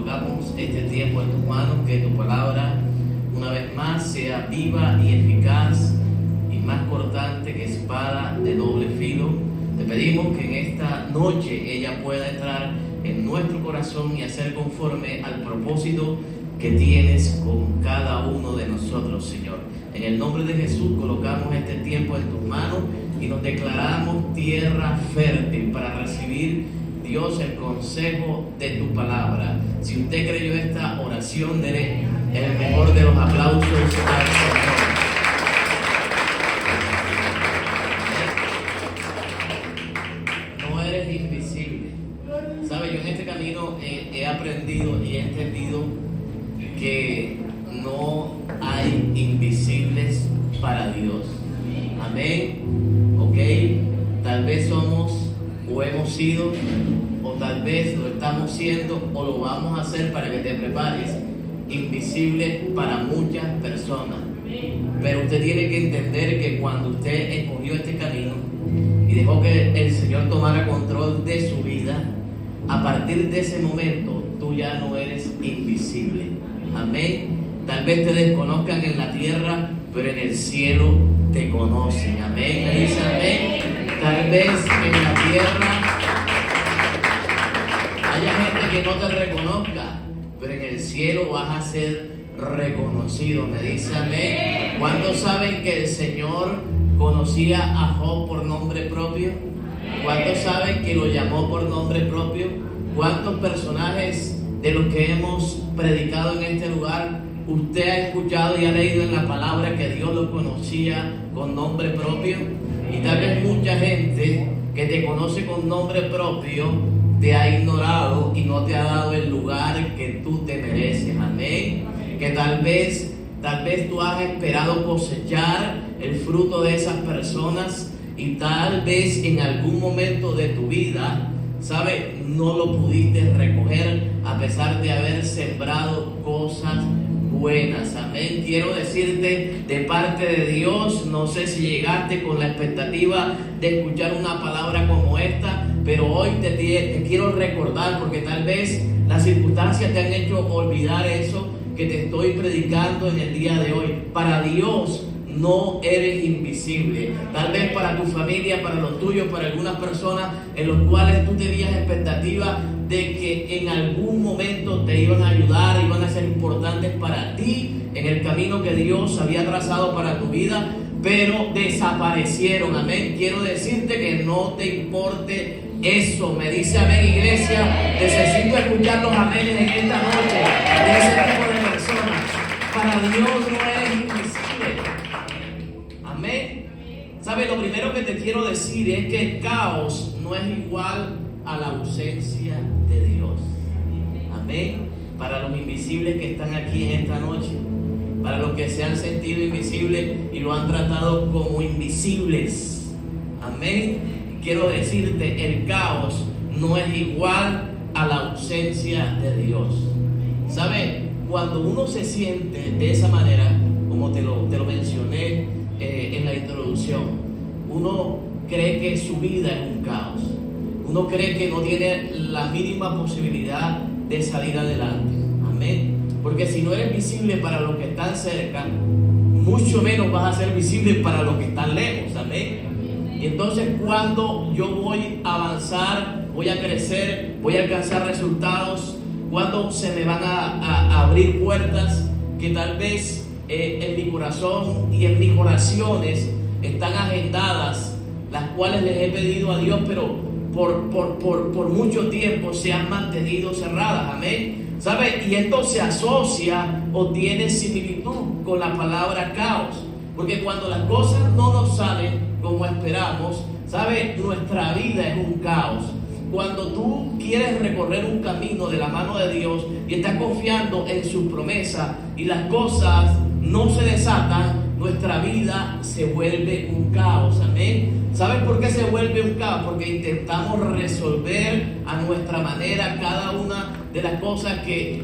colocamos este tiempo en tus manos, que tu palabra una vez más sea viva y eficaz y más cortante que espada de doble filo. Te pedimos que en esta noche ella pueda entrar en nuestro corazón y hacer conforme al propósito que tienes con cada uno de nosotros, Señor. En el nombre de Jesús colocamos este tiempo en tus manos y nos declaramos tierra fértil para recibir, Dios, el consejo de tu palabra. Si usted creyó esta oración, dele el mejor de los aplausos al Señor. No eres invisible. ¿Sabe? Yo en este camino he aprendido y he entendido que no hay invisibles para Dios. Amén. Ok, tal vez somos o hemos sido, o tal vez lo estamos siendo o lo vamos a hacer, para que te prepares, invisible para muchas personas. Pero usted tiene que entender que cuando usted escogió este camino y dejó que el Señor tomara control de su vida, a partir de ese momento tú ya no eres invisible. Amén. Tal vez te desconozcan en la tierra, pero en el cielo te conocen. Amén. Me dice amén. Tal vez en la tierra haya gente que no te reconozca, pero en el cielo vas a ser reconocido. Me dice amén. ¿Cuántos saben que el Señor conocía a Job por nombre propio? ¿Cuántos saben que lo llamó por nombre propio? ¿Cuántos personajes de los que hemos predicado en este lugar usted ha escuchado y ha leído en la palabra que Dios los conocía con nombre propio? Y tal vez mucha gente que te conoce con nombre propio te ha ignorado y no te ha dado el lugar que tú te mereces. Amén. Que tal vez tú has esperado cosechar el fruto de esas personas y tal vez en algún momento de tu vida, ¿sabes?, no lo pudiste recoger a pesar de haber sembrado cosas buenas. Amén. Quiero decirte de parte de Dios, no sé si llegaste con la expectativa de escuchar una palabra como esta, pero hoy te quiero recordar, porque tal vez las circunstancias te han hecho olvidar eso que te estoy predicando en el día de hoy. Para Dios no eres invisible. Tal vez para tu familia, para los tuyos, para algunas personas en los cuales tú tenías expectativa de que en algún momento te iban a ayudar, iban a ser importantes para ti en el camino que Dios había trazado para tu vida, pero desaparecieron. Amén. Quiero decirte que no te importe eso. Me dice amén, iglesia. Necesito escuchar los amenes en esta noche de ese tipo de personas. Para Dios no eres invisible. Amén. ¿Sabes? Lo primero que te quiero decir es que el caos no es igual a la ausencia de Dios. Amén. Para los invisibles que están aquí en esta noche, para los que se han sentido invisibles y lo han tratado como invisibles. Amén. Quiero decirte, el caos no es igual a la ausencia de Dios. ¿Sabes? Cuando uno se siente de esa manera, como te lo mencioné en la introducción, uno cree que su vida es un caos. Uno cree que no tiene la mínima posibilidad de salir adelante. Amén. Porque si no eres visible para los que están cerca, mucho menos vas a ser visible para los que están lejos. Amén. Y entonces, cuando yo voy a avanzar, voy a crecer, voy a alcanzar resultados, cuando se me van a abrir puertas que tal vez en mi corazón y en mis oraciones están agendadas, las cuales les he pedido a Dios, pero por mucho tiempo se han mantenido cerradas. Amén. ¿Sabe? Y esto se asocia o tiene similitud con la palabra caos, porque cuando las cosas no nos salen como esperamos, ¿sabe?, nuestra vida es un caos. Cuando tú quieres recorrer un camino de la mano de Dios y estás confiando en su promesa y las cosas no se desatan, nuestra vida vida se vuelve un caos, amén. ¿Sabes por qué se vuelve un caos? Porque intentamos resolver a nuestra manera cada una de las cosas que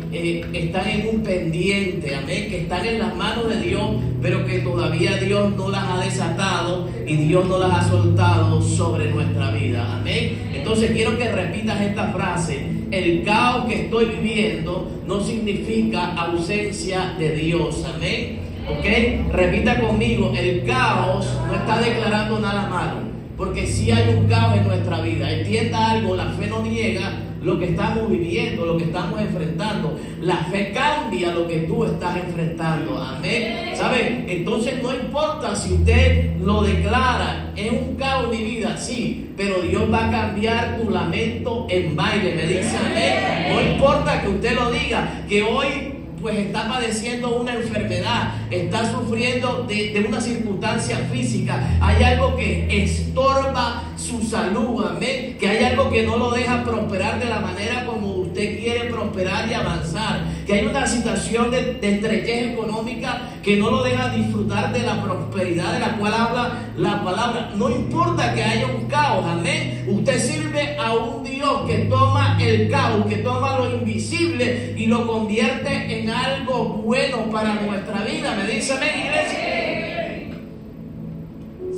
están en un pendiente, amén, que están en las manos de Dios, pero que todavía Dios no las ha desatado y Dios no las ha soltado sobre nuestra vida, amén. Entonces quiero que repitas esta frase: el caos que estoy viviendo no significa ausencia de Dios, amén. ¿Ok? Repita conmigo: el caos no está declarando nada malo, porque si hay un caos en nuestra vida. Entienda algo: la fe no niega lo que estamos viviendo, lo que estamos enfrentando. La fe cambia lo que tú estás enfrentando, amén. ¿Sabe? Entonces no importa si usted lo declara, es un caos en mi vida, sí, pero Dios va a cambiar tu lamento en baile, me dice amén. No importa que usted lo diga, que hoy pues está padeciendo una enfermedad, está sufriendo de una circunstancia física, hay algo que estorba su salud, amén, que hay algo que no lo deja prosperar de la manera como usted quiere prosperar y avanzar, que hay una situación de estrechez económica que no lo deja disfrutar de la prosperidad de la cual habla la palabra. No importa que haya un caos, amén, usted sirve a un Dios que toma el caos, que toma lo invisible y lo convierte en algo bueno para nuestra vida. ¿Me dice amén, iglesia?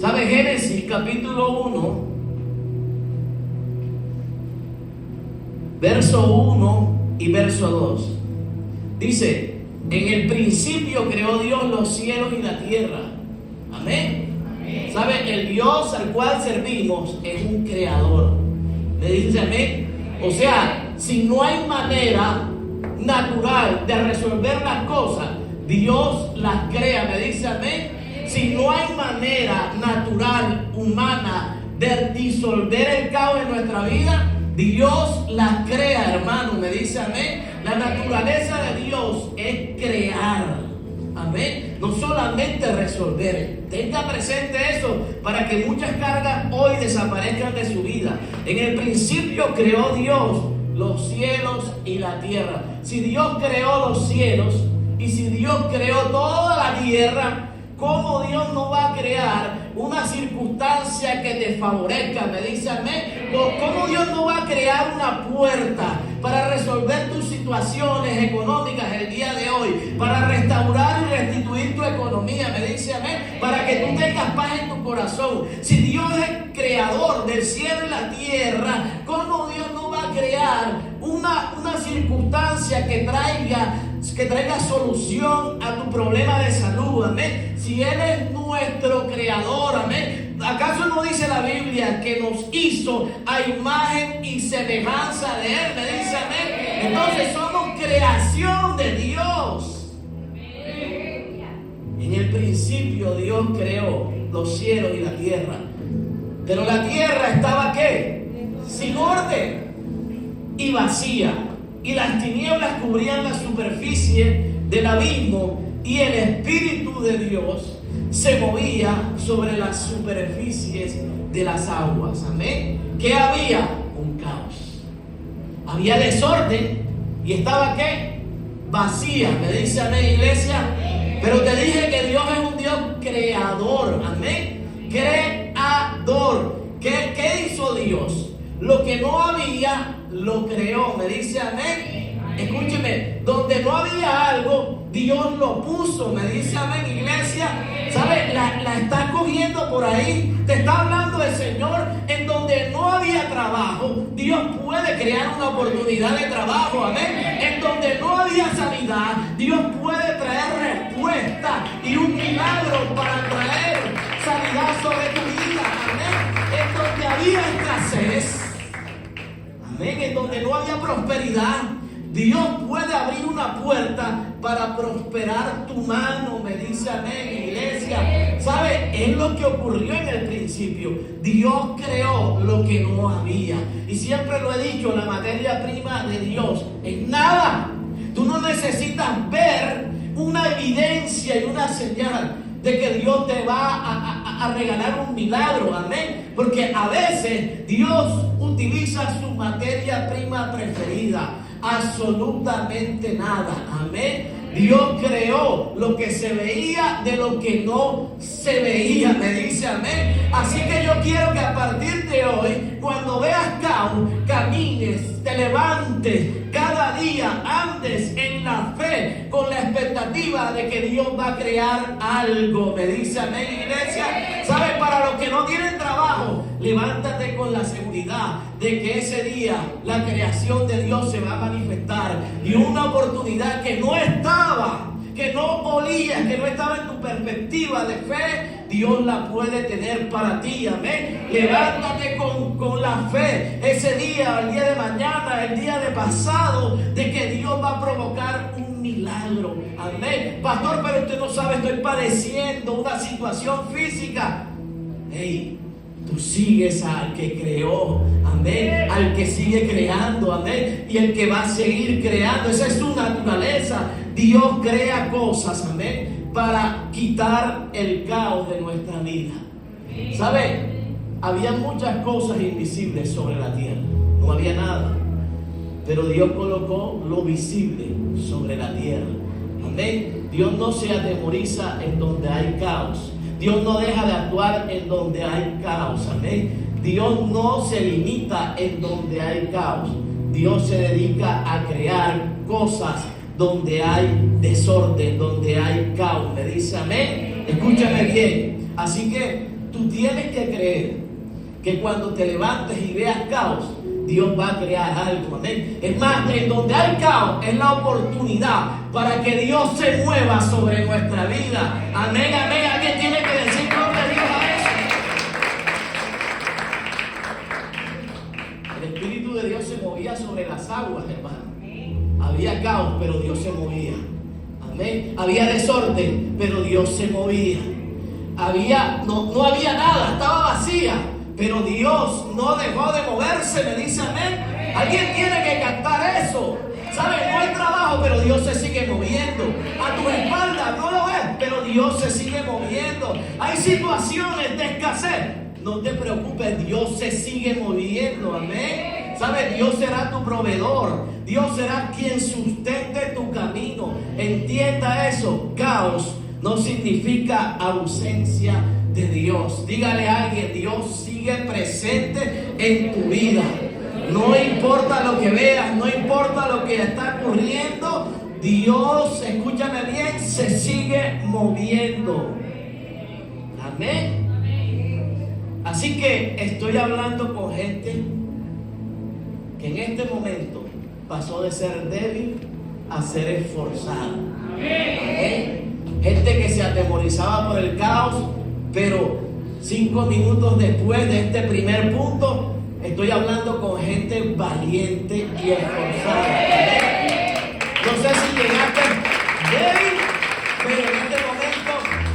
¿Sabe? Génesis capítulo 1, verso 1 y verso 2. Dice: en el principio creó Dios los cielos y la tierra. Amén. ¿Sabe? El Dios al cual servimos es un creador. ¿Me dice amén? O sea, si no hay manera natural de resolver las cosas, Dios las crea. ¿Me dice amén? Si no hay manera natural, humana, de disolver el caos en nuestra vida, Dios las crea, hermano. ¿Me dice amén? La naturaleza de Dios es crear, amén, no solamente resolver. Tenga presente eso para que muchas cargas hoy desaparezcan de su vida. En el principio creó Dios los cielos y la tierra. Si Dios creó los cielos y si Dios creó toda la tierra, ¿cómo Dios no va a crear una circunstancia que te favorezca? Me dice amén. ¿Cómo Dios no va a crear una puerta para resolver tus situaciones económicas el día de hoy, para restaurar y restituir tu economía? Me dice amén. Para que tú tengas paz en tu corazón. Si Dios es creador del cielo y la tierra, ¿cómo Dios no va a crear una circunstancia que traiga solución a tu problema de salud? Amén. Si Él es nuestro creador, amén. ¿Acaso no dice la Biblia que nos hizo a imagen y semejanza de Él? Me dice amén. Entonces somos creación de Dios. En el principio Dios creó los cielos y la tierra, pero la tierra estaba ¿qué? Sin orden y vacía, y las tinieblas cubrían la superficie del abismo, y el Espíritu de Dios se movía sobre las superficies de las aguas. Amén. ¿Qué había? Un caos. Había desorden y estaba ¿qué? Vacía. Me dice amén, iglesia. Pero te dije que Dios es un Dios creador. Amén. Creador. ¿Qué hizo Dios? Lo que no había, lo creó. Me dice amén. Escúcheme, donde no había algo, Dios lo puso. Me dice amén, iglesia. ¿Sabe? La estás cogiendo por ahí. Te está hablando el Señor. En donde no había trabajo, Dios puede crear una oportunidad de trabajo. Amén. En donde no había sanidad, Dios puede traer respuesta y un milagro para traer sanidad sobre tu vida. Amén. En donde había escasez, amén, en donde no había prosperidad, Dios puede abrir una puerta para prosperar tu mano. Me dice amén, iglesia. ¿Sabe? Es lo que ocurrió en el principio. Dios creó lo que no había. Y siempre lo he dicho, la materia prima de Dios es nada. Tú no necesitas ver una evidencia y una señal de que Dios te va a regalar un milagro, amén. Porque a veces Dios utiliza su materia prima preferida, absolutamente nada, amén. Dios creó lo que se veía de lo que no se veía, me dice amén. Así que yo quiero que a partir de hoy, cuando veas caos, camines, te levantes, cada día andes en la fe, con la expectativa de que Dios va a crear algo, me dice amén, iglesia. ¿Sabes? Para los que no tienen trabajo, levántate con la seguridad de que ese día la creación de Dios se va a manifestar y una oportunidad que no estaba, que no olías, que no estaba en tu perspectiva de fe, Dios la puede tener para ti, amén. Levántate con la fe ese día, el día de mañana, el día de pasado, de que Dios va a provocar un milagro, amén. Pastor, pero usted no sabe, estoy padeciendo una situación física. Hey, tú sigues al que creó, amén, al que sigue creando, amén, y el que va a seguir creando. Esa es su naturaleza. Dios crea cosas, amén, para quitar el caos de nuestra vida. ¿Saben? Había muchas cosas invisibles sobre la tierra, no había nada, pero Dios colocó lo visible sobre la tierra, amén. Dios no se atemoriza en donde hay caos. Dios no deja de actuar en donde hay caos, amén. Dios no se limita en donde hay caos. Dios se dedica a crear cosas donde hay desorden, donde hay caos, me dice amén. Escúchame bien. Así que tú tienes que creer que cuando te levantes y veas caos, Dios va a crear algo, amén. Es más, en donde hay caos es la oportunidad para que Dios se mueva sobre nuestra vida, amén, amén. Alguien tiene que decir gloria a Dios a eso. El Espíritu de Dios se movía sobre las aguas, hermano. Había caos, pero Dios se movía, amén. Había desorden, pero Dios se movía. No había nada, estaba vacía, pero Dios no dejó de moverse, me dice amén. Alguien tiene que cantar eso. ¿Sabes? No hay trabajo, pero Dios se sigue moviendo. A tu espalda no lo ves, pero Dios se sigue moviendo. Hay situaciones de escasez. No te preocupes, Dios se sigue moviendo, amén. ¿Sabes? Dios será tu proveedor. Dios será quien sustente tu camino. Entienda eso. Caos no significa ausencia de Dios. Dígale a alguien, Dios sigue presente en tu vida. No importa lo que veas, no importa lo que está ocurriendo, Dios, escúchame bien, se sigue moviendo. Amén. Así que estoy hablando con gente que en este momento pasó de ser débil a ser esforzada. Amén. Gente que se atemorizaba por el caos, pero 5 minutos después de este primer punto, estoy hablando con gente valiente y esforzada. ¿Amén? No sé si llegaste débil, pero en este momento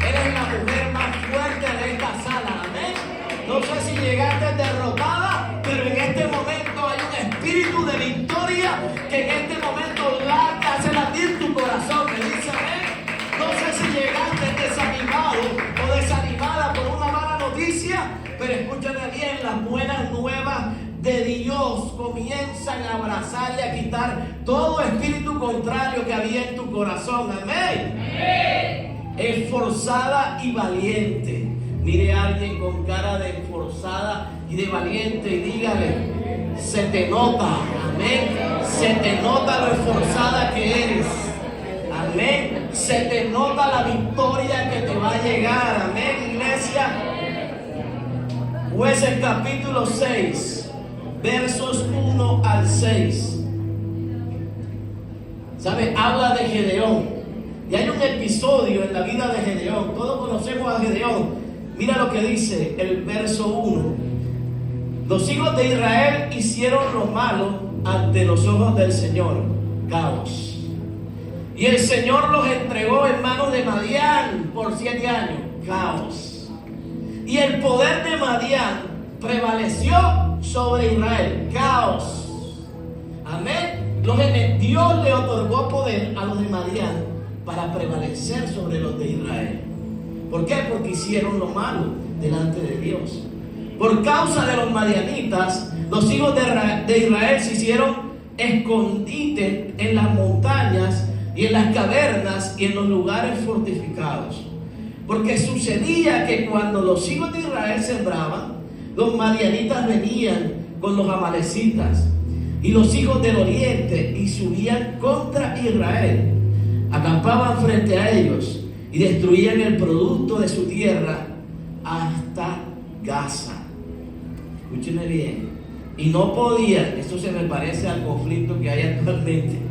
eres la mujer más fuerte de esta sala. Amén. No sé si llegaste derrotada, pero en este momento hay un espíritu de victoria que en este momento hace latir tu corazón. Me dice amén. No sé si llegaste desanimado o desanimada por una mala noticia, pero escúchame bien, las buenas nuevas de Dios comienzan a abrazar y a quitar todo espíritu contrario que había en tu corazón. Amén. Amén. Esforzada y valiente. Mire a alguien con cara de esforzada y de valiente y dígale, se te nota, amén. Se te nota lo esforzada que eres. Amén. Se te nota la victoria que te va a llegar. Amén, iglesia. Jueces capítulo 6, versos 1 al 6. ¿Sabe? Habla de Gedeón. Y hay un episodio en la vida de Gedeón. Todos conocemos a Gedeón. Mira lo que dice el verso 1. Los hijos de Israel hicieron lo malo ante los ojos del Señor. Caos. Y el Señor los entregó en manos de Madián por 7 años. Caos. Y el poder de Madián prevaleció sobre Israel. Caos. Amén. Dios le otorgó poder a los de Madián para prevalecer sobre los de Israel. ¿Por qué? Porque hicieron lo malo delante de Dios. Por causa de los madianitas, los hijos de Israel se hicieron escondite en las montañas y en las cavernas y en los lugares fortificados. Porque sucedía que cuando los hijos de Israel sembraban, los madianitas venían con los amalecitas y los hijos del oriente y subían contra Israel. Acampaban frente a ellos y destruían el producto de su tierra hasta Gaza. Escúcheme bien. Y no podían, esto se me parece al conflicto que hay actualmente.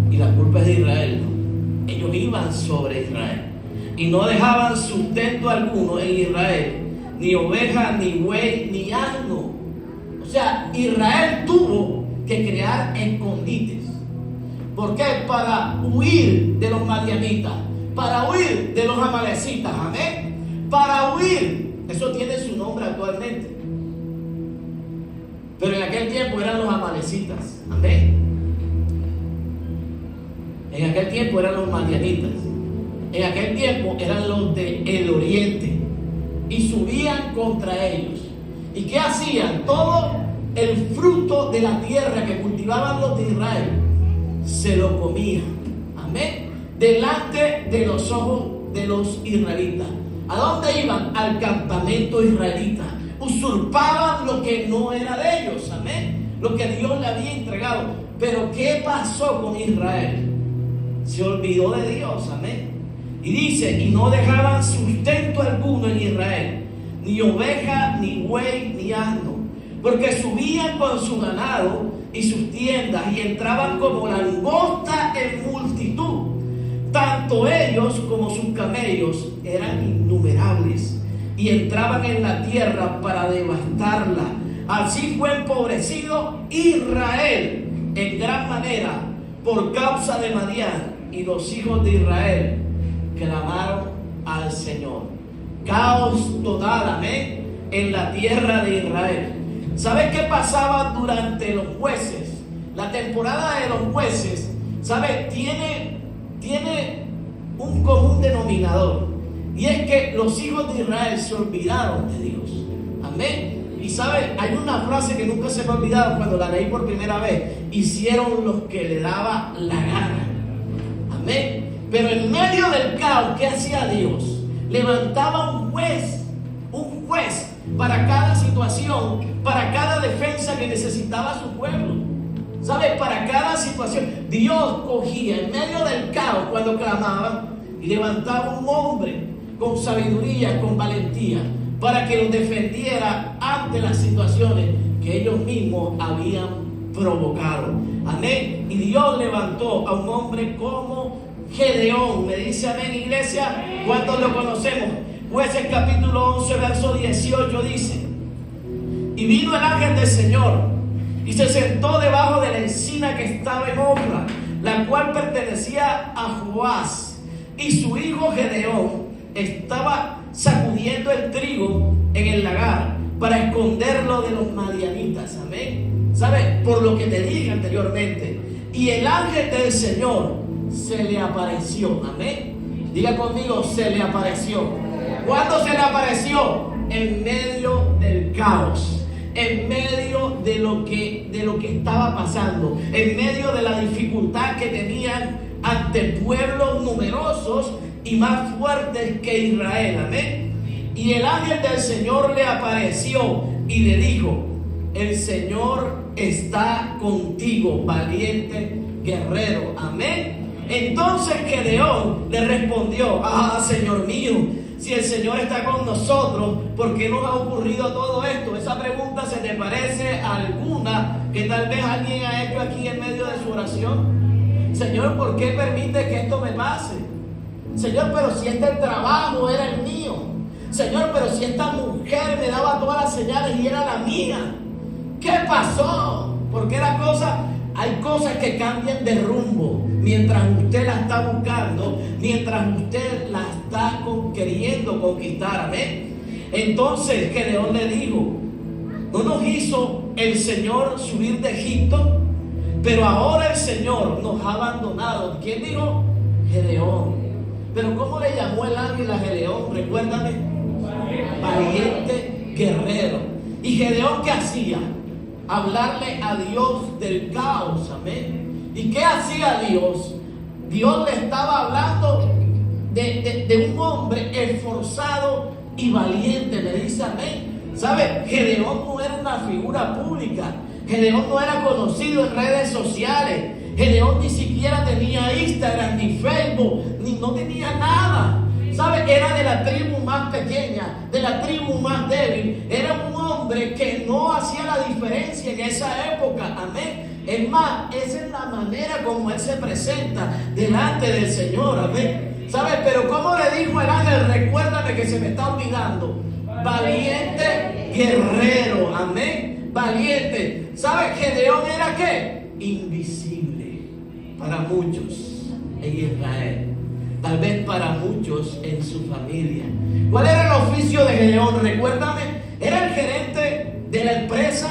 Y la culpa es de Israel, ¿no? Ellos iban sobre Israel y no dejaban sustento alguno en Israel, ni oveja, ni buey, ni asno. O sea, Israel tuvo que crear escondites. ¿Por qué? Para huir de los madianitas, para huir de los amalecitas, amén. Para huir, eso tiene su nombre actualmente, pero en aquel tiempo eran los amalecitas, amén. En aquel tiempo eran los madianitas, en aquel tiempo eran los del oriente y subían contra ellos. ¿Y qué hacían? Todo el fruto de la tierra que cultivaban los de Israel se lo comían, amén, delante de los ojos de los israelitas. ¿A dónde iban? Al campamento israelita. Usurpaban lo que no era de ellos, amén, lo que Dios le había entregado. Pero ¿qué pasó con Israel? Se olvidó de Dios, amén. Y dice, y no dejaban sustento alguno en Israel, ni oveja, ni buey, ni asno, porque subían con su ganado y sus tiendas y entraban como langosta en multitud. Tanto ellos como sus camellos eran innumerables y entraban en la tierra para devastarla. Así fue empobrecido Israel en gran manera por causa de Madián, y los hijos de Israel clamaron al Señor. Caos total, amén, en la tierra de Israel. ¿Sabes qué pasaba durante los jueces? La temporada de los jueces, ¿sabes? Tiene un común denominador, y es que los hijos de Israel se olvidaron de Dios, amén. Y ¿sabes? Hay una frase que nunca se me ha olvidado cuando la leí por primera vez: hicieron lo que le daba la gana, amén. Pero en medio del caos, ¿qué hacía Dios? Levantaba un juez para cada situación, para cada defensa que necesitaba su pueblo. ¿Sabes? Para cada situación, Dios cogía en medio del caos cuando clamaban y levantaba un hombre con sabiduría, con valentía, para que los defendiera ante las situaciones que ellos mismos habían provocado. Amén. Y Dios levantó a un hombre como Gedeón. Me dice amén, iglesia. ¿Cuántos lo conocemos? Jueces capítulo 11, verso 18 dice: y vino el ángel del Señor y se sentó debajo de la encina que estaba en Ofra, la cual pertenecía a Joás, y su hijo Gedeón estaba sacudiendo el trigo en el lagar para esconderlo de los madianitas, amén. ¿Sabes? Por lo que te dije anteriormente. Y el ángel del Señor se le apareció, amén. Diga conmigo, se le apareció. ¿Cuándo se le apareció? En medio del caos, en medio de lo que estaba pasando, en medio de la dificultad que tenían ante pueblos numerosos y más fuertes que Israel, amén. Y el ángel del Señor le apareció y le dijo: el Señor está contigo, valiente guerrero, amén. Entonces Gedeón le respondió: Señor mío, si el Señor está con nosotros, ¿por qué nos ha ocurrido todo esto? Esa pregunta se te parece a alguna que tal vez alguien ha hecho aquí en medio de su oración. Señor, ¿por qué permite que esto me pase? Señor, pero si este trabajo era el mío. Señor, pero si esta mujer me daba todas las señales y era la mía. ¿Qué pasó? Porque hay cosas que cambian de rumbo mientras usted la está buscando, mientras usted la está queriendo conquistar, amén. Entonces Gedeón le dijo: ¿no nos hizo el Señor subir de Egipto? Pero ahora el Señor nos ha abandonado. ¿Quién dijo? Gedeón. Pero ¿cómo le llamó el ángel a Gedeón? Recuérdame. Valiente guerrero. ¿Y Gedeón qué hacía? Hablarle a Dios del caos, amén. ¿Y qué hacía Dios? Dios le estaba hablando de un hombre esforzado y valiente, me dice amén. ¿Sabe? Gedeón no era una figura pública. Gedeón no era conocido en redes sociales. Gedeón ni siquiera tenía Instagram, ni Facebook, ni no tenía nada. ¿Sabe? Era de la tribu más pequeña, de la tribu más débil. Era un hombre que no hacía la diferencia en esa época. Amén. Es más, esa es la manera como él se presenta delante del Señor. Amén. ¿Sabe? Pero como le dijo el ángel, recuérdame que se me está olvidando. Valiente guerrero. Amén. Valiente. ¿Sabe? Gedeón era ¿qué? Invisible para muchos en Israel. Tal vez para muchos en su familia. ¿Cuál era el oficio de Gedeón? Recuérdame. Era el gerente de la empresa.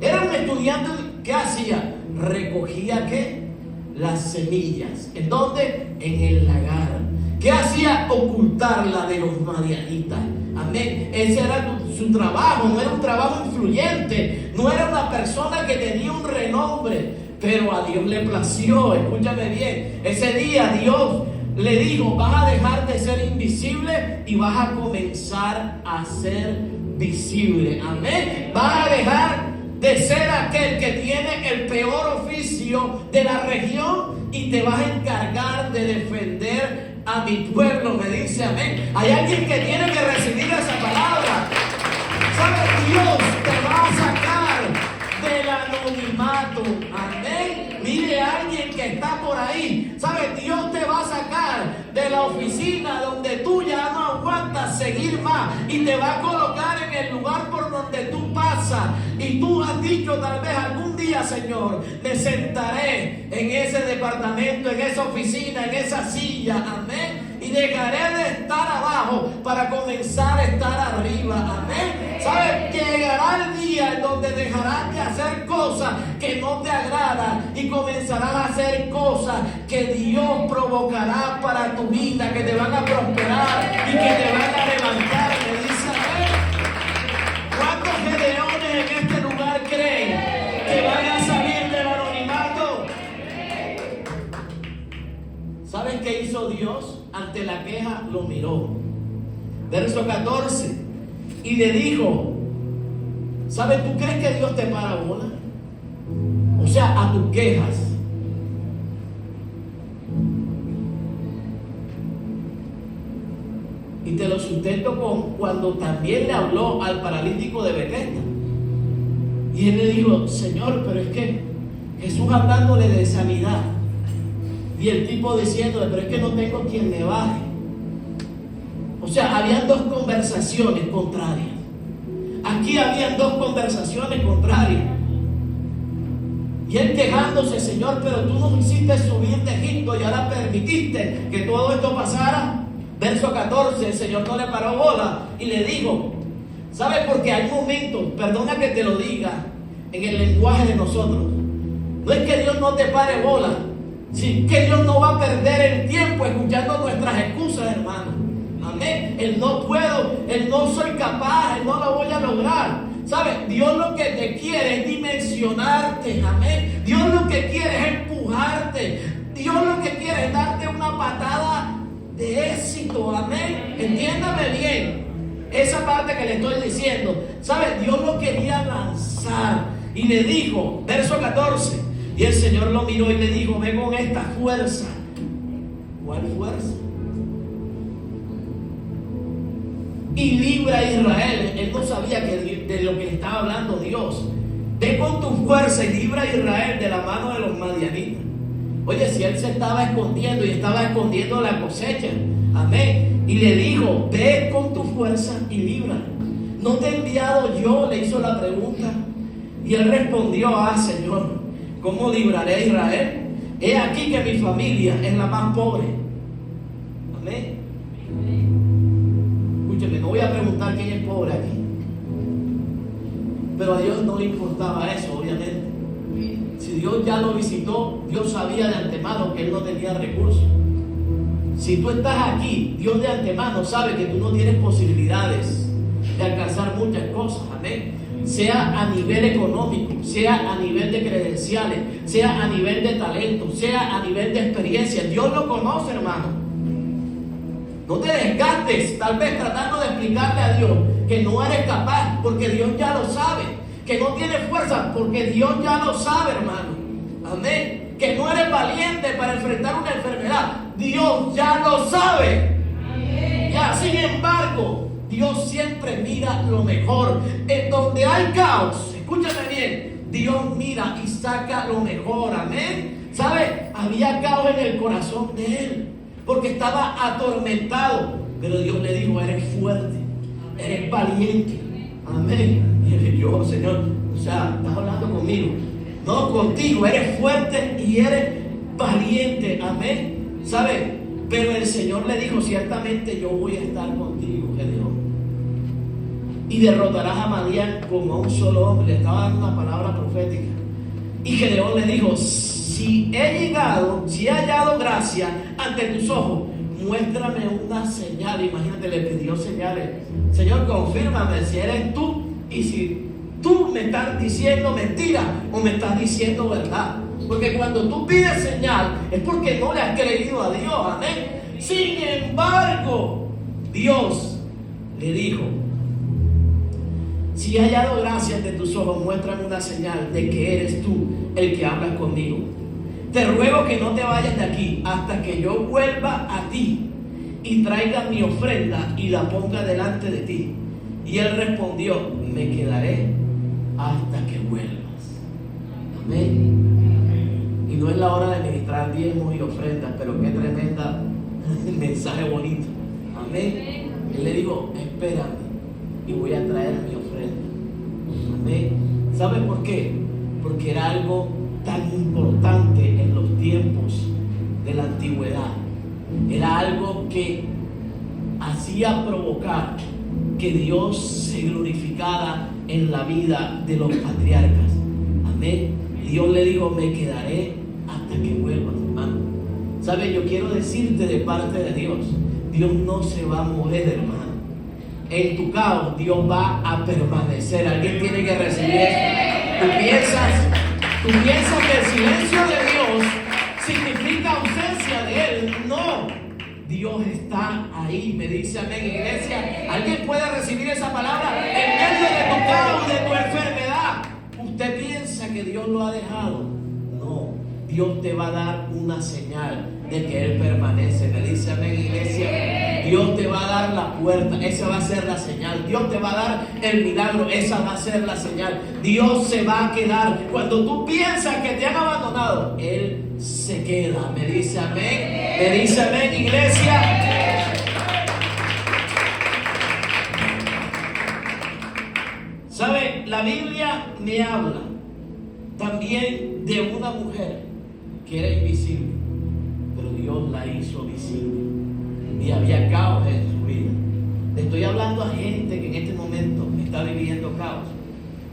Era un estudiante. ¿Qué hacía? Recogía ¿qué? Las semillas. ¿En dónde? En el lagar. ¿Qué hacía? Ocultarla de los madianitas. Amén. Ese era su trabajo. No era un trabajo influyente. No era una persona que tenía un renombre. Pero a Dios le plació. Escúchame bien. Ese día Dios le dijo: vas a dejar de ser invisible y vas a comenzar a ser visible. Amén. Vas a dejar de ser aquel que tiene el peor oficio de la región y te vas a encargar de defender a mi pueblo, me dice amén. Hay alguien que tiene que recibir esa palabra. ¿Sabe? Dios te va a sacar del anonimato. Amén. Mire a alguien que está por ahí. ¿Sabe? Dios te va a sacar de la oficina donde tú ya no aguantas seguir más y te va a colocar en el lugar por donde tú pasas. Y tú has dicho tal vez algún día: Señor, me sentaré en ese departamento, en esa oficina, en esa silla. Amén. Y dejaré de estar abajo para comenzar a estar arriba. Amén. ¿Sabes? Llegará el día en donde dejarás de hacer cosas que no te agradan y comenzarás a hacer cosas que Dios provocará para tu vida, que te van a prosperar y que te van a levantar. Me dice amén. ¿Cuántos gedeones en este lugar creen que van a salir del anonimato? ¿Saben qué hizo Dios? Ante la queja lo miró. Verso 14. Y le dijo: ¿sabes? ¿Tú crees que Dios te para bola? O sea, a tus quejas. Y te lo sustento con cuando también le habló al paralítico de Bethesda. Y él le dijo: Señor, pero es que Jesús hablándole de sanidad. Y el tipo diciéndole: pero es que no tengo quien me baje. O sea, habían dos conversaciones contrarias. Aquí habían dos conversaciones contrarias. Y él quejándose: Señor, pero tú nos hiciste subir de Egipto y ahora permitiste que todo esto pasara. Verso 14, el Señor no le paró bola y le dijo: ¿sabes? Porque hay momentos, perdona que te lo diga en el lenguaje de nosotros, no es que Dios no te pare bola, sí, que Dios no va a perder el tiempo escuchando nuestras excusas, hermano. Amén. El no puedo, el no soy capaz, el no lo voy a lograr. ¿Sabes? Dios lo que te quiere es dimensionarte. Amén. Dios lo que quiere es empujarte. Dios lo que quiere es darte una patada de éxito. Amén. Entiéndame bien esa parte que le estoy diciendo. ¿Sabes? Dios lo quería lanzar y le dijo, verso 14, y el Señor lo miró y le dijo: ve con esta fuerza. ¿Cuál fuerza? Y libra a Israel. Él no sabía que de lo que le estaba hablando Dios. Ve con tu fuerza y libra a Israel de la mano de los madianitas. Oye, si él se estaba escondiendo y estaba escondiendo la cosecha, amén, y le dijo: ve con tu fuerza y libra. ¿No te he enviado yo? Le hizo la pregunta. Y él respondió: ah, Señor, ¿cómo libraré a Israel? He aquí que mi familia es la más pobre. Amén. Escúcheme, no voy a preguntar quién es pobre aquí, pero a Dios no le importaba eso, obviamente. Si Dios ya lo visitó, Dios sabía de antemano que él no tenía recursos. Si tú estás aquí, Dios de antemano sabe que tú no tienes posibilidades de alcanzar muchas cosas, amén. sea a nivel económico, sea a nivel de credenciales, sea a nivel de talento, sea a nivel de experiencia. Dios lo conoce, hermano. No te desgastes tal vez tratando de explicarle a Dios que no eres capaz, porque Dios ya lo sabe. Que no tienes fuerza, porque Dios ya lo sabe, hermano. Amén. Que no eres valiente para enfrentar una enfermedad, Dios ya lo sabe. Ya, sin embargo, Dios siempre mira lo mejor. En donde hay caos, escúchame bien, Dios mira y saca lo mejor. Amén. ¿Sabe? Había caos en el corazón de él, porque estaba atormentado. Pero Dios le dijo: eres fuerte, eres valiente. Amén. Y yo, Señor, o sea, estás hablando conmigo. No, contigo, eres fuerte y eres valiente. Amén. ¿Sabes? Pero el Señor le dijo: ciertamente yo voy a estar contigo, Gedeón, y derrotarás a Madián como a un solo hombre. Le estaba dando una palabra profética. Y Gedeón le dijo: si he hallado gracia ante tus ojos, muéstrame una señal. Imagínate, le pidió señales. Señor, confírmame si eres tú y si tú me estás diciendo mentira o me estás diciendo verdad. Porque cuando tú pides señal es porque no le has creído a Dios. Amén. Sin embargo, Dios le dijo: si he hallado gracia ante tus ojos, muéstrame una señal de que eres tú el que hablas conmigo. Te ruego que no te vayas de aquí hasta que yo vuelva a ti y traiga mi ofrenda y la ponga delante de ti. Y él respondió: me quedaré hasta que vuelvas. Amén. Y no es la hora de ministrar diezmos y ofrendas, pero qué tremenda mensaje bonito. Amén. Él le dijo: espérame y voy a traer mi ofrenda. Amén. ¿Sabe por qué? Porque era algo tan importante en los tiempos de la antigüedad. Era algo que hacía provocar que Dios se glorificara en la vida de los patriarcas. Amén. Y Dios le dijo: me quedaré hasta que vuelvas, hermano. ¿Sabes? Yo quiero decirte de parte de Dios: Dios no se va a mover, hermano. En tu caos Dios va a permanecer. Alguien tiene que recibir eso. Tú piensas que el silencio de Dios significa ausencia de Él. No, Dios está ahí. Me dice amén, iglesia. ¿Alguien puede recibir esa palabra? En medio de tu caos, de tu enfermedad, ¿usted piensa que Dios lo ha dejado? No, Dios te va a dar una señal de que Él permanece. Me dice amén, iglesia. Dios te va a dar la puerta, esa va a ser la señal. Dios te va a dar el milagro, esa va a ser la señal. Dios se va a quedar. Cuando tú piensas que te han abandonado, Él se queda. Me dice amén. Me dice amén, iglesia. ¿Sabe? La Biblia me habla también de una mujer que era invisible, pero Dios la hizo visible. Y había caos en su vida. Le estoy hablando a gente que en este momento está viviendo caos.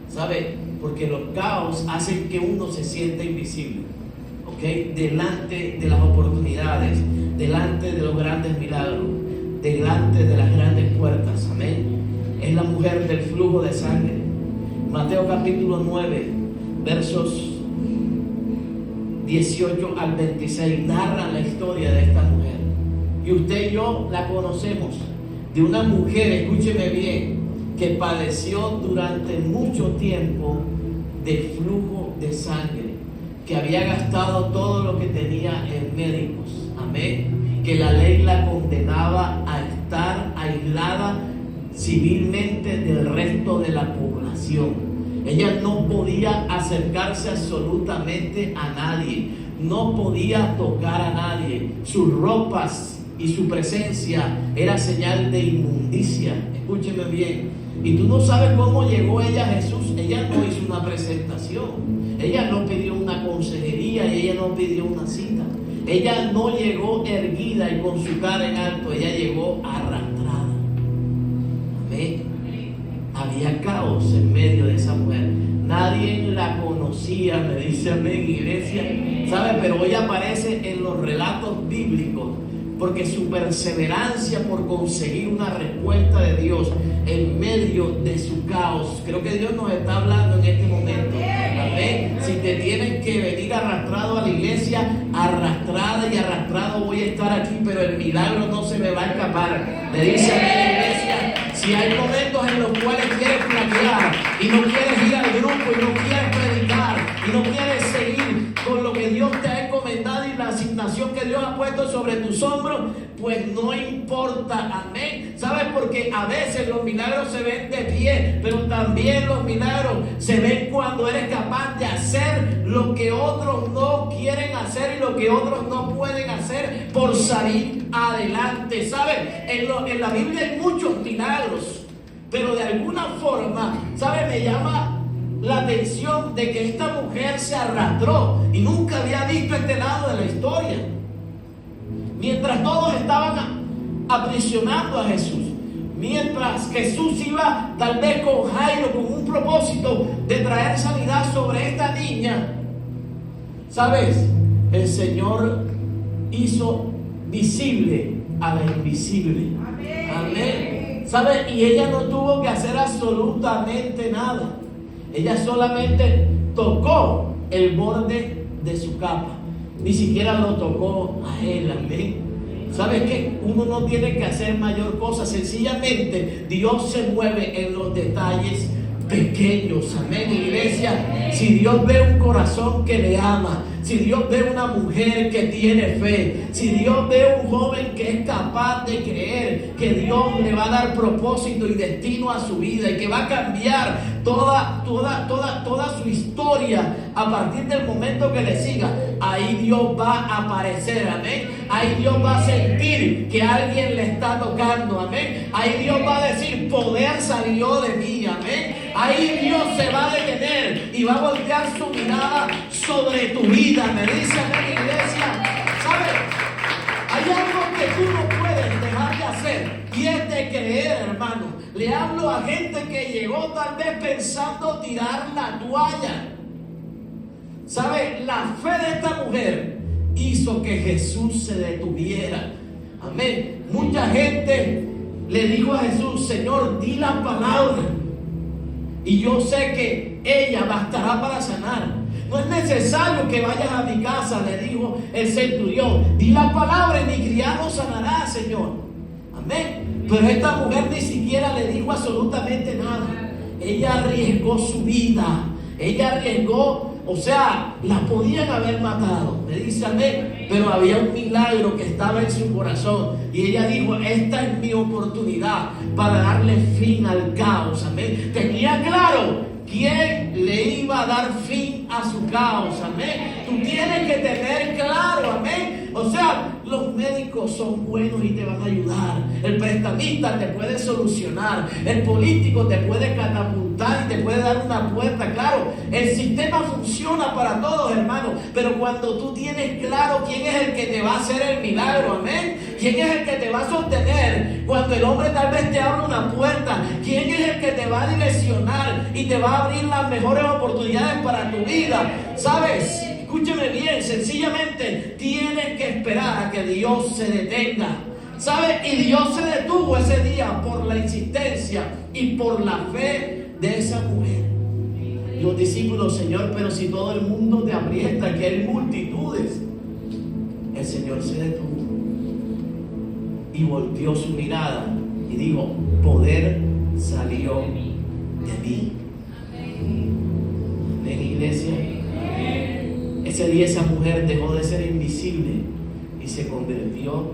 ¿Sabe? Porque los caos hacen que uno se sienta invisible. ¿Ok? Delante de las oportunidades, delante de los grandes milagros, delante de las grandes puertas. Amén. Es la mujer del flujo de sangre. Mateo capítulo 9, versos 18 al 26 narran la historia de esta mujer. Y usted y yo la conocemos, de una mujer, escúcheme bien, que padeció durante mucho tiempo de flujo de sangre, que había gastado todo lo que tenía en médicos. Amén. Que la ley la condenaba a estar aislada civilmente del resto de la población. Ella no podía acercarse absolutamente a nadie, no podía tocar a nadie. Sus ropas y su presencia era señal de inmundicia. Escúcheme bien. Y tú no sabes cómo llegó ella a Jesús. Ella no hizo una presentación, ella no pidió una consejería y ella no pidió una cita. Ella no llegó erguida y con su cara en alto, ella llegó arrastrada. Amén. Había caos en medio de esa mujer. Nadie la conocía, me dice amén, iglesia. ¿Sabe? Pero hoy aparece en los relatos bíblicos porque su perseverancia por conseguir una respuesta de Dios en medio de su caos. Creo que Dios nos está hablando en este momento. Amén. Si te tienen que venir arrastrado a la iglesia, arrastrada y arrastrado voy a estar aquí, pero el milagro no se me va a escapar. Le dice a la iglesia, si hay momentos en los cuales quieres flaquear y no quieres ir al grupo y no quieres predicar y no quieres seguir con lo que Dios te ha encomendado y la asignación que Dios ha puesto sobre tus hombros, pues no importa. Amén. ¿Sabes? Porque a veces los milagros se ven de pie, pero también los milagros se ven cuando eres capaz de hacer lo que otros no quieren hacer y lo que otros no pueden hacer por salir adelante. ¿Sabes? En la Biblia hay muchos milagros, pero de alguna forma, ¿sabes? Me llama la atención de que esta mujer se arrastró y nunca había visto este lado de la historia. Mientras todos estaban aprisionando a Jesús, mientras Jesús iba tal vez con Jairo con un propósito de traer sanidad sobre esta niña, ¿sabes? El Señor hizo visible a la invisible. Amén. ¿Sabes? Y ella no tuvo que hacer absolutamente nada. Ella solamente tocó el borde de su capa. Ni siquiera lo tocó a él. Amén. ¿Sabes qué? Uno no tiene que hacer mayor cosa. Sencillamente Dios se mueve en los detalles pequeños. Amén, iglesia. Si Dios ve un corazón que le ama, si Dios ve una mujer que tiene fe, si Dios ve un joven que es capaz de creer que Dios le va a dar propósito y destino a su vida y que va a cambiar toda su historia a partir del momento que le siga, ahí Dios va a aparecer. Amén. Ahí Dios va a sentir que alguien le está tocando. Amén. Ahí Dios va a decir, poder salió de mí. Amén. Ahí Dios se va a detener y va a voltear su mirada sobre tu vida. Me dice a mi iglesia, ¿sabes? Hay algo que tú no puedes dejar de hacer y es de creer, hermano. Le hablo a gente que llegó tal vez pensando tirar la toalla. ¿Sabes? La fe de esta mujer hizo que Jesús se detuviera. Amén. Mucha gente le dijo a Jesús, Señor, di la palabra y yo sé que ella bastará para sanar. No es necesario que vayas a mi casa, le dijo el centurión. Di la palabra y mi criado sanará, Señor. Amén. Pero esta mujer ni siquiera le dijo absolutamente nada. Ella arriesgó su vida. Ella arriesgó, o sea, la podían haber matado. Me dice amén. Pero había un milagro que estaba en su corazón. Y ella dijo, esta es mi oportunidad para darle fin al caos. Amén. Tenía claro quién le iba a dar fin a su caos. Amén. Tú tienes que tener claro. Amén. O sea, los médicos son buenos y te van a ayudar. El prestamista te puede solucionar. El político te puede catapultar y te puede dar una puerta. Claro, el sistema funciona para todos, hermanos. Pero cuando tú tienes claro quién es el que te va a hacer el milagro, amén, quién es el que te va a sostener cuando el hombre tal vez te abre una puerta, quién es el que te va a direccionar y te va a abrir las mejores oportunidades para tu vida, ¿sabes? Escúcheme bien, sencillamente tienes que esperar a que Dios se detenga. ¿Sabes? Y Dios se detuvo ese día por la insistencia y por la fe de esa mujer. Los discípulos, Señor, pero si todo el mundo te aprieta, que hay multitudes. El Señor se detuvo y volteó su mirada y dijo, poder salió de mí. Amén, iglesia. Ese día esa mujer dejó de ser invisible y se convirtió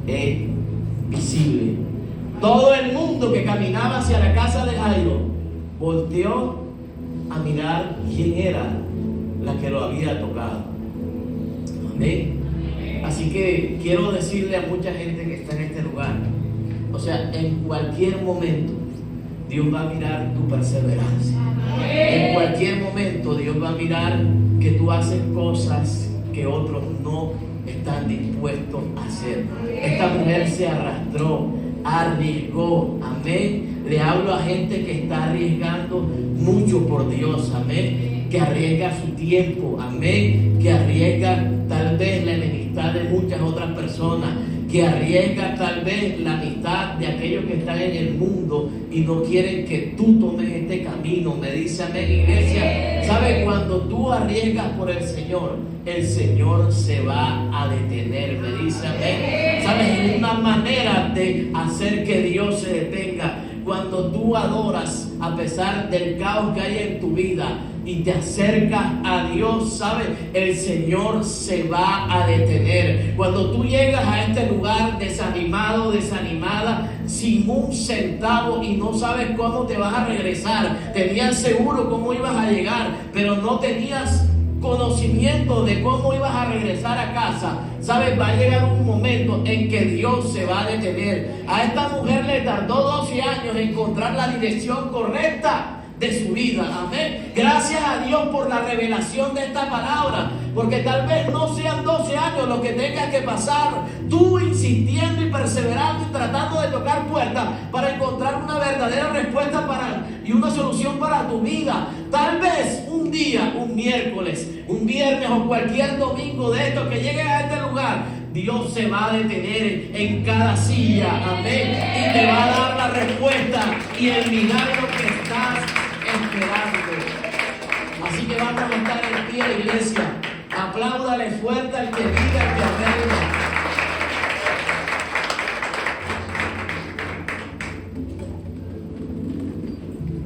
en visible. Todo el mundo que caminaba hacia la casa de Jairo volteó a mirar quién era la que lo había tocado. Amén. Así que quiero decirle a mucha gente que está en este lugar, o sea, en cualquier momento Dios va a mirar tu perseverancia. En cualquier momento Dios va a mirar que tú haces cosas que otros no están dispuestos a hacer. Esta mujer se arrastró, arriesgó, amén. Le hablo a gente que está arriesgando mucho por Dios, amén, que arriesga su tiempo, amén, que arriesga tal vez la enemistad de muchas otras personas, que arriesga tal vez la amistad de aquellos que están en el mundo y no quieren que tú tomes este camino. Me dice amén, iglesia. ¿Sabe? Cuando tú arriesgas por el Señor se va a detener. Me dice amén. ¿Sabes? Es una manera de hacer que Dios se detenga. Cuando tú adoras a pesar del caos que hay en tu vida y te acercas a Dios, ¿sabes? El Señor se va a detener. Cuando tú llegas a este lugar desanimado, desanimada, sin un centavo y no sabes cómo te vas a regresar, tenías seguro cómo ibas a llegar, pero no tenías conocimiento de cómo ibas a regresar a casa, ¿sabes? Va a llegar un momento en que Dios se va a detener. A esta mujer le tardó 12 años encontrar la dirección correcta de su vida. Amén. Gracias a Dios por la revelación de esta palabra, porque tal vez no sean 12 años lo que tengas que pasar tú insistiendo y perseverando y tratando de tocar puertas para encontrar una verdadera respuesta y una solución para tu vida. Tal vez un día, un miércoles, un viernes o cualquier domingo de estos que llegues a este lugar, Dios se va a detener en cada silla, amén, y te va a dar la respuesta y el milagro que estás esperando. Así que vamos a estar en pie, iglesia. Apláudale fuerte al que diga, al que aplauda.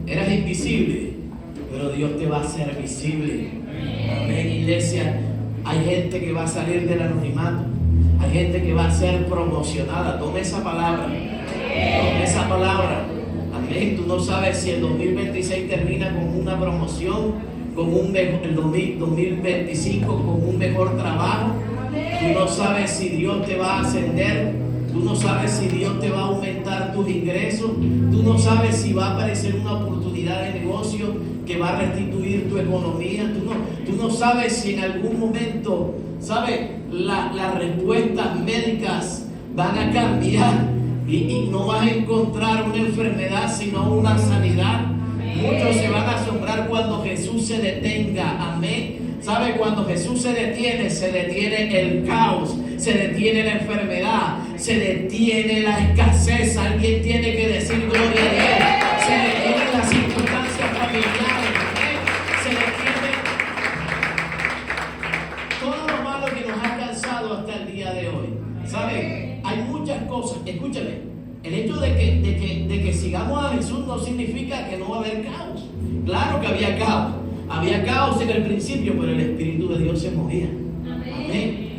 Eras invisible, pero Dios te va a hacer visible. Amén, iglesia. Hay gente que va a salir del anonimato. Hay gente que va a ser promocionada. Tome esa palabra. Tome esa palabra. Amén. Tú no sabes si el 2026 termina con una promoción, con el 2025 con un mejor trabajo. Tú no sabes si Dios te va a ascender. Tú no sabes si Dios te va a aumentar tus ingresos. Tú no sabes si va a aparecer una oportunidad de negocio que va a restituir tu economía. Tú no sabes si en algún momento, ¿sabes? Las respuestas médicas van a cambiar y no vas a encontrar una enfermedad sino una sanidad. Muchos se van a asombrar cuando Jesús se detenga. Amén. ¿Sabe? Cuando Jesús se detiene el caos, se detiene la enfermedad, se detiene la escasez. Alguien tiene que decir gloria a Dios. Se detienen las circunstancias familiares. ¿Eh? Se detiene todo lo malo que nos ha alcanzado hasta el día de hoy. ¿Sabe? Hay muchas cosas. Escúchame. El hecho de que sigamos a Jesús no significa que no va a haber caos. Claro que había caos. Había caos en el principio, pero el Espíritu de Dios se movía. Amén.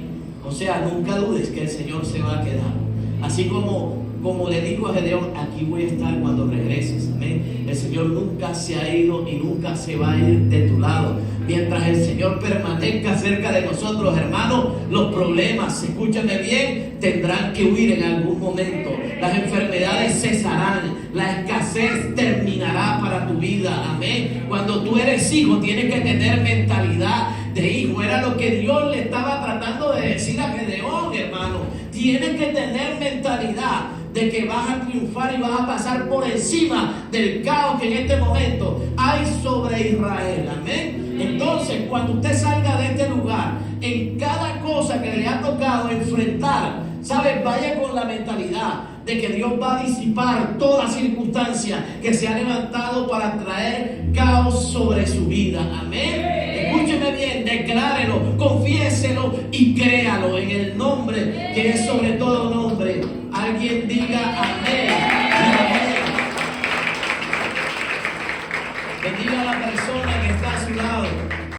O sea, nunca dudes que el Señor se va a quedar. Así como le dijo a Gedeón, aquí voy a estar cuando regreses. Amén. El Señor nunca se ha ido y nunca se va a ir de tu lado. Mientras el Señor permanezca cerca de nosotros, hermanos, los problemas, escúchame bien, tendrán que huir en algún momento. Las enfermedades cesarán, la escasez terminará para tu vida. Amén. Cuando tú eres hijo, tienes que tener mentalidad de hijo. Era lo que Dios le estaba tratando de decir a Gedeón, hermano. Tienes que tener mentalidad de que vas a triunfar y vas a pasar por encima del caos que en este momento hay sobre Israel. Amén. Entonces, cuando usted salga de este lugar, en cada cosa que le ha tocado enfrentar, ¿sabes? Vaya con la mentalidad de que Dios va a disipar toda circunstancia que se ha levantado para traer caos sobre su vida. Amén. Escúcheme bien, declárelo, confiéselo y créalo en el nombre que es sobre